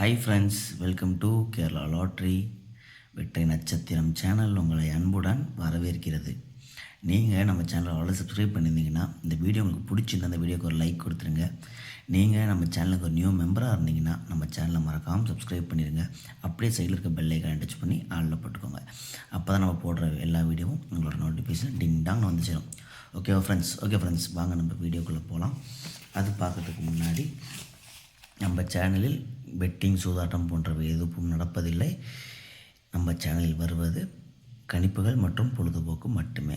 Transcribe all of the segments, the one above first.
Hi friends, welcome to Kerala lottery வெட்டை நட்சத்திரம் channel உங்களை அன்புடன் வரவேற்கிறது. நீங்கள் நம்ம சேனலை ஆல்ரெடி சப்ஸ்கிரைப் பண்ணியிருந்தீங்கன்னா இந்த வீடியோ உங்களுக்கு பிடிச்சிருந்த அந்த வீடியோக்கு ஒரு லைக் கொடுத்துருங்க. நீங்கள் நம்ம சேனலுக்கு ஒரு நியூ மெம்பராக இருந்தீங்கன்னா நம்ம சேனலை மறக்காமல் சப்ஸ்கிரைப் பண்ணிடுங்க. அப்படியே சைடில் இருக்க பெல் ஐக்கானை டச் பண்ணி ஆளில் போட்டுக்கோங்க. அப்போ தான் நம்ம போடுற எல்லா வீடியோவும் உங்களோட நோட்டிஃபிகேஷன் டிங் டாங்னு வந்து சேரும். ஓகே ஃப்ரெண்ட்ஸ் வாங்க நம்ம வீடியோக்குள்ளே போகலாம். அது பார்க்குறதுக்கு முன்னாடி நம்ம சேனலில் பெட்டிங், சூதாட்டம் போன்றவை எதுவும் நடப்பதில்லை. நம்ம சேனலில் வருவது கணிப்புகள் மற்றும் பொழுதுபோக்கு மட்டுமே.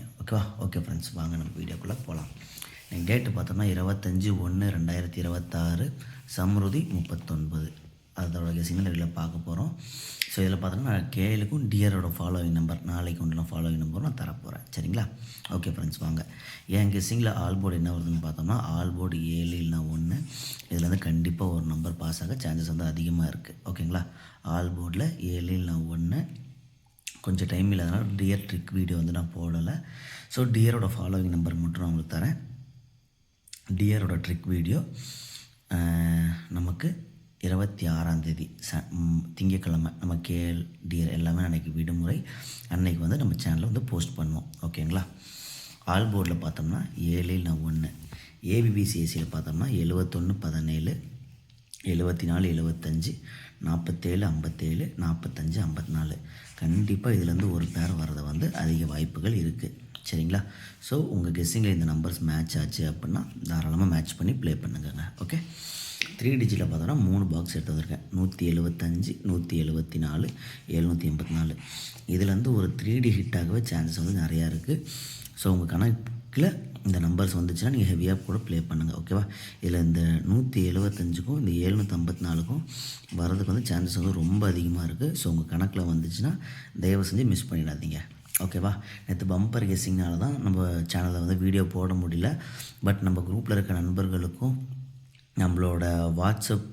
ஓகே ஃப்ரெண்ட்ஸ், வாங்க நம்ம வீடியோக்குள்ளே போகலாம். டேட்டு பார்த்தோம்னா 25/1/2026 சம்ருதி 39. அதோட கெஸிங் இதில் பார்க்க போகிறோம். ஸோ இதில் பார்த்தோன்னா நான் கேலுக்கும் டியரோட ஃபாலோவிங் நம்பர் நாளைக்கு உண்டான ஃபாலோவிங் நம்பரும் நான் தரப்போகிறேன். சரிங்களா? ஓகே ஃப்ரெண்ட்ஸ், வாங்க. என் கெஸிங்கில் ஆல் போர்டு என்ன வருதுன்னு பார்த்தோம்னா ஆல் போர்டு 7 இல்லைனா 1. இதில் வந்து கண்டிப்பாக ஒரு நம்பர் பாஸ் ஆக சான்சஸ் வந்து அதிகமாக இருக்குது. ஓகேங்களா? ஆல் போர்டில் 7 இல்லைனா 1. கொஞ்சம் டைம் இல்லாதனால டியர் ட்ரிக் வீடியோ வந்து நான் போடலை. ஸோ டியரோட ஃபாலோவிங் நம்பர் மட்டும் நான் உங்களுக்கு தரேன். டியரோட ட்ரிக் வீடியோ நமக்கு 26ஆம் தேதி திங்கக்கிழமை நம்ம கேஎல் டியர் எல்லாமே அன்றைக்கி விடுமுறை. அன்றைக்கி வந்து நம்ம சேனலில் வந்து போஸ்ட் பண்ணுவோம். ஓகேங்களா? ஆல் போர்டில் பார்த்தோம்னா 7 இல்லைனா 1. ஏபிபிசிஎஸ்சியில் பார்த்தோம்னா 71-17, 74-75, 47-57, 45-54. கண்டிப்பாக இதுலேருந்து ஒரு பேர் வரதை வந்து அதிக வாய்ப்புகள் இருக்குது. சரிங்களா? ஸோ உங்கள் கெஸ்ஸிங்கில் இந்த நம்பர்ஸ் மேட்ச் ஆச்சு அப்படின்னா தாராளமாக மேட்ச் பண்ணி ப்ளே பண்ணுங்க. ஓகே, 3 டிஜிட்டில் பார்த்தோன்னா 3 பாக்ஸ் எடுத்து வந்திருக்கேன். 175, 174, 784. இதுலேருந்து ஒரு 3D ஹிட்டாகவே சான்சஸ் வந்து நிறையா இருக்குது. ஸோ உங்கள் கணக்கில் இந்த நம்பர்ஸ் வந்துச்சுன்னா நீங்கள் ஹெவியாக கூட ப்ளே பண்ணுங்கள். ஓகேவா? இதில் இந்த 175க்கும் இந்த 754க்கும் வரதுக்கு வந்து சான்சஸ் வந்து ரொம்ப அதிகமாக இருக்குது. ஸோ உங்கள் கணக்கில் வந்துச்சுன்னா தயவு செஞ்சு மிஸ் பண்ணிடாதீங்க. ஓகேவா? நேற்று பம்பர் கெஸ்ஸிங்னால தான் நம்ம சேனலில் வந்து வீடியோ போட முடியல. பட் நம்ம குரூப்பில் இருக்க நண்பர்களுக்கும் நம்மளோட வாட்ஸ்அப்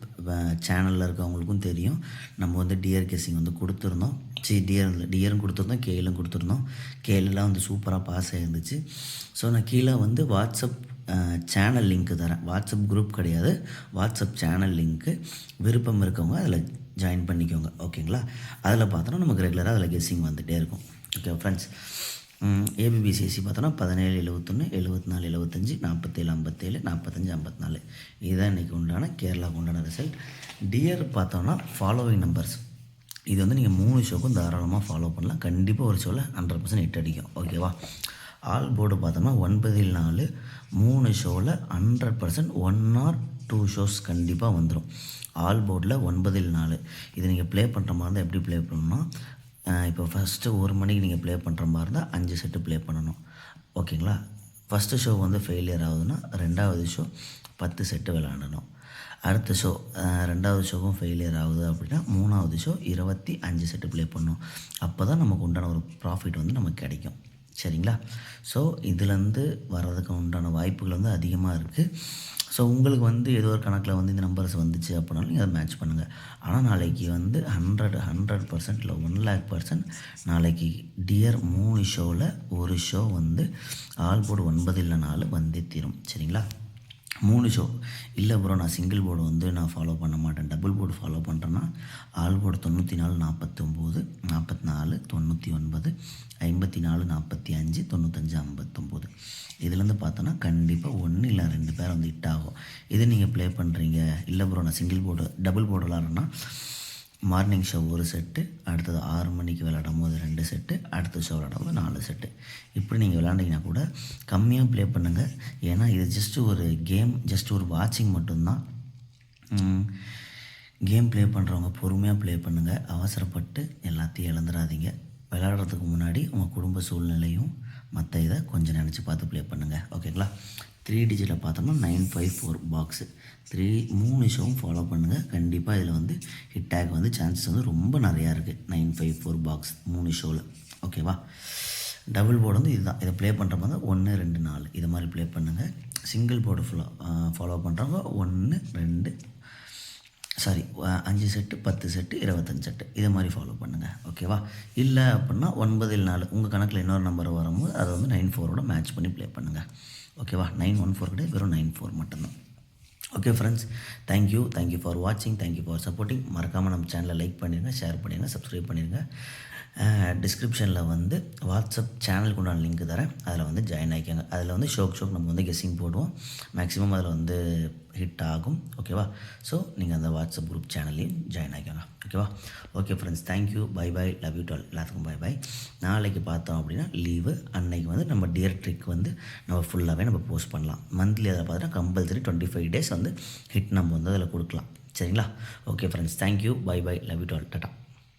சேனலில் இருக்கவங்களுக்கும் தெரியும். நம்ம வந்து டியர் கெஸ்ஸிங் வந்து கொடுத்துருந்தோம். டியரும் கொடுத்துருந்தோம், கேலும் கொடுத்துருந்தோம். கேலாம் வந்து சூப்பராக பாஸ் ஆகிருந்துச்சு. ஸோ நான் கீழே வந்து வாட்ஸ்அப் சேனல் லிங்க்கு தரேன். வாட்ஸ்அப் குரூப் கிடையாது, வாட்ஸ்அப் சேனல் லிங்க்கு. விருப்பம் இருக்கவங்க அதில் ஜாயின் பண்ணிக்கோங்க. ஓகேங்களா? அதில் பார்த்தோன்னா நமக்கு ரெகுலராக அதில் கெஸ்ஸிங் வந்துகிட்டே இருக்கும். ஓகே ஃப்ரெண்ட்ஸ், ஏபிபிசிஎஸ்சி பார்த்தோன்னா 17-71, 74-75, 47-57, 45-54. இதுதான் இன்றைக்கி உண்டான கேரளாவுக்கு உண்டான ரிசல்ட். டியர் பார்த்தோன்னா ஃபாலோவிங் நம்பர்ஸ் இது வந்து நீங்கள் 3 ஷோக்கும் தாராளமாக ஃபாலோ பண்ணலாம். கண்டிப்பாக ஒரு ஷோவில் 100% ஹிட் அடிக்கும். ஓகேவா? ஆல் போர்டு பார்த்தோம்னா 9-4 3 ஷோவில் 100% 1 or 2 ஷோஸ் கண்டிப்பாக வந்துடும். ஆல் போர்டில் 9-4 இது நீங்கள் ப்ளே பண்ணுற மாதிரி இருந்தால் எப்படி ப்ளே பண்ணணும்னா, இப்போ ஃபஸ்ட்டு 1 மணிக்கு நீங்கள் ப்ளே பண்ணுற மாதிரி இருந்தால் 5 செட்டு ப்ளே பண்ணணும். ஓகேங்களா? ஃபஸ்ட்டு ஷோ வந்து ஃபெயிலியர் ஆகுதுன்னா 2வது ஷோ 10 செட்டு விளாடணும். அடுத்த ஷோ 2வது ஷோவும் ஃபெயிலியர் ஆகுது அப்படின்னா 3வது ஷோ 25 செட்டு ப்ளே பண்ணணும். அப்போ தான் நமக்கு உண்டான ஒரு ப்ராஃபிட் வந்து நமக்கு கிடைக்கும். சரிங்களா? ஸோ இதுலேருந்து வர்றதுக்கு உண்டான வாய்ப்புகள் வந்து அதிகமாக இருக்குது. ஸோ உங்களுக்கு வந்து ஏதோ ஒரு கணக்கில் வந்து இந்த நம்பர்ஸ் வந்துச்சு அப்படின்னாலும் நீங்கள் அதை மேட்ச் பண்ணுங்கள். ஆனால் நாளைக்கு வந்து 100% இல்லை 1,00,000% நாளைக்கு டியர் 3 ஷோவில் ஒரு ஷோ வந்து ஆல் போர்டு 9-4 வந்தே தீரும். சரிங்களா? 3 ஷோ இல்லை ப்ரோ, நான் சிங்கிள் போர்டு வந்து நான் ஃபாலோ பண்ண மாட்டேன், டபுள் போர்டு ஃபாலோ பண்ணுறேன்னா ஆல் போர்டு 94-49, 44, 99, 54, 45, 95, 59. இதுலேருந்து பார்த்தோன்னா கண்டிப்பாக 1 இல்லை 2 பேர் வந்து ஹிட் ஆகும். இது நீங்கள் ப்ளே பண்ணுறீங்க. இல்லை ப்ரோ, நான் சிங்கிள் போர்டு டபுள் போர்டு விளாட்றேன்னா மார்னிங் ஷோ 1 செட்டு, அடுத்தது 6 மணிக்கு விளையாடும் போது 2 செட்டு, அடுத்த ஷோ விளையாடும் போது 4 செட்டு. இப்படி நீங்கள் விளாண்டிங்கன்னா கூட கம்மியாக ப்ளே பண்ணுங்கள். ஏன்னா இது ஜஸ்ட்டு ஒரு கேம், ஜஸ்ட் ஒரு வாட்சிங் மட்டும்தான். கேம் ப்ளே பண்ணுறவங்க பொறுமையாக ப்ளே பண்ணுங்கள். அவசரப்பட்டு எல்லாத்தையும் இழந்துடாதீங்க. விளையாடுறதுக்கு முன்னாடி உங்கள் குடும்ப சூழ்நிலையும் மற்ற இதை கொஞ்சம் நினச்சி பார்த்து ப்ளே பண்ணுங்கள். ஓகேங்களா? 3 டிஜிட்டில் பார்த்தோம்னா 954 பாக்ஸு 3 ஷோவும் ஃபாலோ பண்ணுங்கள். கண்டிப்பாக இதில் வந்து ஹிட் டேக் வந்து சான்சஸ் வந்து ரொம்ப நிறையா இருக்குது. 954 பாக்ஸ் 3 ஷோவில். ஓகேவா? டபுள் போர்டு வந்து இதுதான். இதை ப்ளே பண்ணுற மாதிரி 1, 2, 4 இது மாதிரி ப்ளே பண்ணுங்கள். சிங்கிள் போர்டு ஃபாலோ பண்ணுறவங்க 1, 2 5 செட்டு, 10 செட்டு, 25 செட்டு இது மாதிரி ஃபாலோ பண்ணுங்கள். ஓகேவா? இல்லை அப்படின்னா 9-4 உங்கள் கணக்கில் இன்னொரு நம்பர் வரும்போது அதை வந்து 94ஓட மேட்ச் பண்ணி ப்ளே பண்ணுங்கள். ஓகேவா? 914 கிடையாது, வெறும் 94 மட்டும்தான். ஓகே ஃப்ரெண்ட்ஸ், தேங்க்யூ ஃபார் வாட்சிங், தேங்க்யூ ஃபார் சப்போர்ட்டிங். மறக்காமல் நம்ம சேனலை லைக் பண்ணிடுங்க, ஷேர் பண்ணிடுங்க, சப்ஸ்கிரைப் பண்ணிடுங்க. டிஸ்கிரிப்ஷனில் வந்து வாட்ஸ்அப் சேனலுக்கு உண்டான லிங்க் தரேன், அதில் வந்து ஜாயின் ஆகிக்கோங்க. அதில் வந்து ஷோக் நம்ம வந்து கெஸ்ஸிங் போடுவோம், மேக்ஸிமம் அதில் வந்து ஹிட் ஆகும். ஓகேவா? ஸோ நீங்கள் அந்த வாட்ஸ்அப் குரூப் சேனல்லையும் ஜாயின் ஆகிக்கோங்க. ஓகேவா? Okay friends, thank you, bye bye, love you doll, எல்லாத்துக்கும் பை பை. நாளைக்கு பார்த்தோம் அப்படின்னா லீவு, அன்னைக்கு வந்து நம்ம டியர் ட்ரிக் வந்து நம்ம ஃபுல்லாகவே நம்ம போஸ்ட் பண்ணலாம். மந்த்லி அதில் பார்த்தீங்கன்னா கம்பல்சரி 25 டேஸ் வந்து ஹிட் நம்ம வந்து அதில் கொடுக்கலாம். சரிங்களா? Okay friends, thank you, bye bye, love you doll, tata.